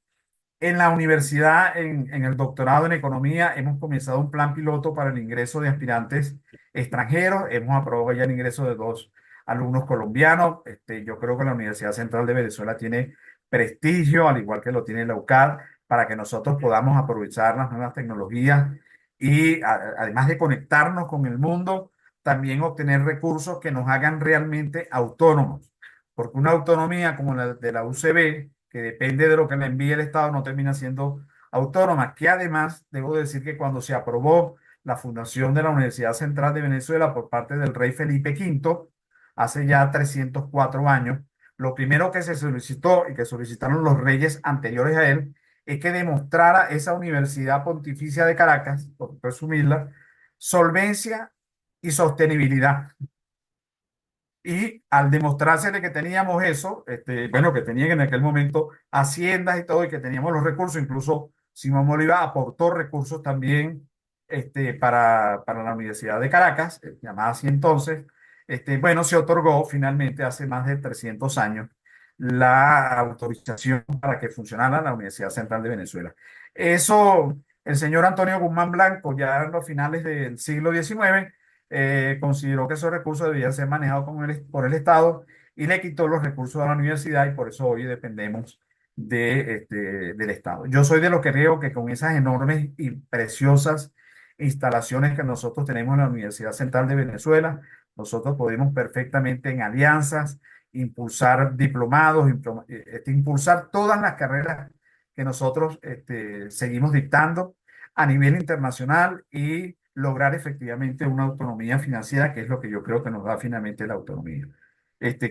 En la universidad, en el doctorado en economía, hemos comenzado un plan piloto para el ingreso de aspirantes extranjeros. Hemos aprobado ya el ingreso de 2 alumnos colombianos. Yo creo que la Universidad Central de Venezuela tiene prestigio, al igual que lo tiene la UCAD, para que nosotros podamos aprovechar las nuevas tecnologías y además de conectarnos con el mundo, también obtener recursos que nos hagan realmente autónomos. Porque una autonomía como la de la UCB, que depende de lo que le envíe el Estado, no termina siendo autónoma. Que además, debo decir que cuando se aprobó la fundación de la Universidad Central de Venezuela por parte del rey Felipe V, hace ya 304 años, lo primero que se solicitó y que solicitaron los reyes anteriores a él es que demostrara esa Universidad Pontificia de Caracas, por resumirla, solvencia y sostenibilidad. Y al demostrársele que teníamos eso, bueno, que tenían en aquel momento haciendas y todo, y que teníamos los recursos, incluso Simón Bolívar aportó recursos también para la Universidad de Caracas, llamada así entonces, bueno, se otorgó finalmente hace más de 300 años la autorización para que funcionara la Universidad Central de Venezuela. Eso, el señor Antonio Guzmán Blanco, ya en los finales del siglo XIX, consideró que esos recursos debían ser manejados por el Estado y le quitó los recursos a la universidad y por eso hoy dependemos del Estado. Yo soy de los que creo que con esas enormes y preciosas instalaciones que nosotros tenemos en la Universidad Central de Venezuela, nosotros podemos perfectamente en alianzas impulsar diplomados, impulsar todas las carreras que nosotros seguimos dictando a nivel internacional y lograr efectivamente una autonomía financiera, que es lo que yo creo que nos da finalmente la autonomía.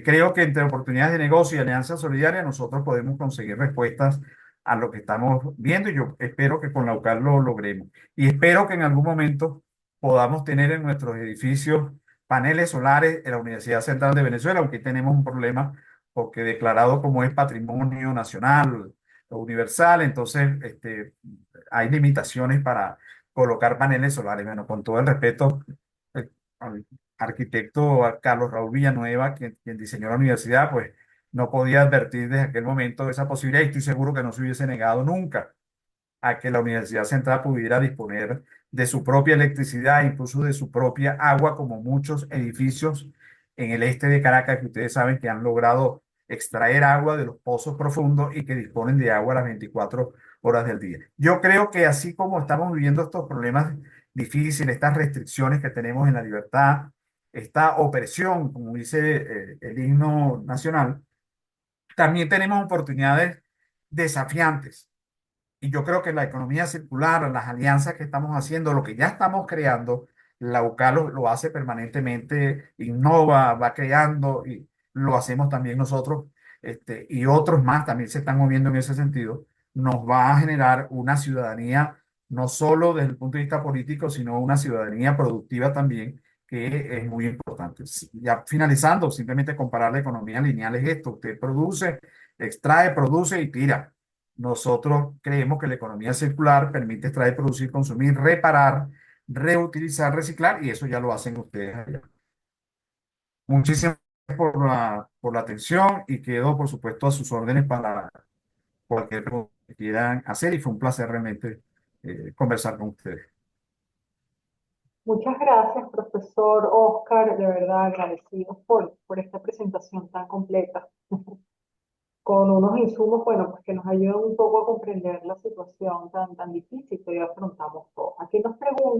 Creo que entre oportunidades de negocio y alianza solidaria nosotros podemos conseguir respuestas a lo que estamos viendo y yo espero que con la UCAL lo logremos. Y espero que en algún momento podamos tener en nuestros edificios paneles solares en la Universidad Central de Venezuela, aunque tenemos un problema porque declarado como es patrimonio nacional o universal, entonces hay limitaciones para colocar paneles solares. Bueno, con todo el respeto al arquitecto a Carlos Raúl Villanueva, quien diseñó la universidad, pues no podía advertir desde aquel momento esa posibilidad y estoy seguro que no se hubiese negado nunca a que la Universidad Central pudiera disponer de su propia electricidad, incluso de su propia agua, como muchos edificios en el este de Caracas que ustedes saben que han logrado extraer agua de los pozos profundos y que disponen de agua las 24 horas del día. Yo creo que así como estamos viviendo estos problemas difíciles, estas restricciones que tenemos en la libertad, esta opresión, como dice el himno nacional, también tenemos oportunidades desafiantes y yo creo que la economía circular, las alianzas que estamos haciendo, lo que ya estamos creando, la UCA lo hace permanentemente, innova, va creando y lo hacemos también nosotros, y otros más también se están moviendo en ese sentido, nos va a generar una ciudadanía, no solo desde el punto de vista político, sino una ciudadanía productiva también, que es muy importante. Ya finalizando, simplemente comparar la economía lineal es esto, usted produce, extrae, produce y tira. Nosotros creemos que la economía circular permite extraer, producir, consumir, reparar, reutilizar, reciclar y eso ya lo hacen ustedes allá. Muchísimas gracias por la atención y quedo, por supuesto, a sus órdenes para cualquier pregunta que quieran hacer y fue un placer realmente conversar con ustedes. Muchas gracias, profesor Oscar, de verdad agradecidos por esta presentación tan completa, con unos insumos, bueno, pues que nos ayudan un poco a comprender la situación tan difícil que hoy afrontamos todos. Aquí nos preguntan.